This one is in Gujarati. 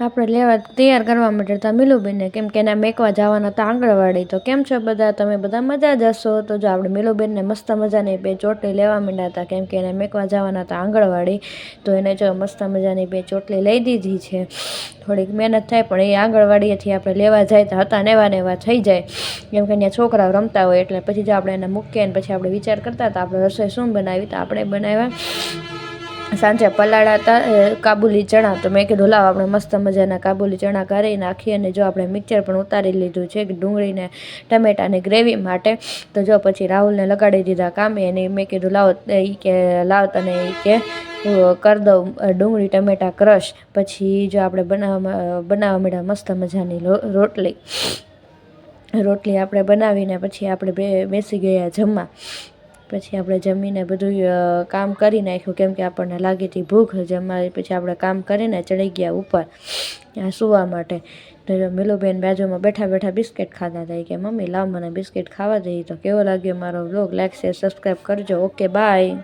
આપણે લેવા તૈયાર કરવા માટે હતા મીલુબેનને, કેમ કે એના મેકવા જવાના હતા આંગણવાડી. તો કેમ છો બધા? તમે બધા મજા જ હશો. તો જો આપણે મીલુબેનને મસ્ત મજાની બે ચોટલી લેવા માંડ્યા હતા, કેમ કે એને મેકવા જવાના હતા આંગણવાડી. તો એને જો મસ્ત મજાની બે ચોટલી લઈ દીધી છે. થોડીક મહેનત થાય પણ એ આંગણવાડીએથી આપણે લેવા જાય તો હતા નેવા થઈ જાય, કેમ કે અહીંયા છોકરાઓ રમતા હોય. એટલે પછી જો આપણે એને મૂકીએ ને પછી આપણે વિચાર કરતા હતા આપણે રસોઈ શું બનાવી. તો આપણે બનાવ્યા સાંજે પલાળા હતા કાબુલી ચણા. તો મેં કીધું લાવ આપણે મસ્ત મજાના કાબુલી ચણા કરી નાખીએ. અને જો આપણે મિક્સર પણ ઉતારી લીધું છે ડુંગળીને ટમેટાની ગ્રેવી માટે. તો જો પછી રાહુલને લગાડી દીધા કામે. અને મેં કીધું લાવ કે લાવ તને કે કરી દઉં ડુંગળી ટમેટા ક્રશ. પછી જો આપણે બનાવવા માંડ્યા મસ્ત મજાની રોટલી આપણે બનાવીને પછી આપણે બેસી ગયા જમવા. પછી આપણે જમીને બધું કામ કરી નાખ્યું, કેમ કે આપણને લાગી હતી ભૂખ જમવા. પછી આપણે કામ કરીને ચડી ગયા ઉપર સૂવા માટે. તો મીલુબેન બાજુમાં બેઠા બેઠા બિસ્કિટ ખાતા હતા કે મમ્મી લાવ મને બિસ્કિટ ખાવા દઈ. તો કેવો લાગ્યો મારો વ્લોગ? લાઈક શેર સબસ્ક્રાઈબ કરજો. Okay bye.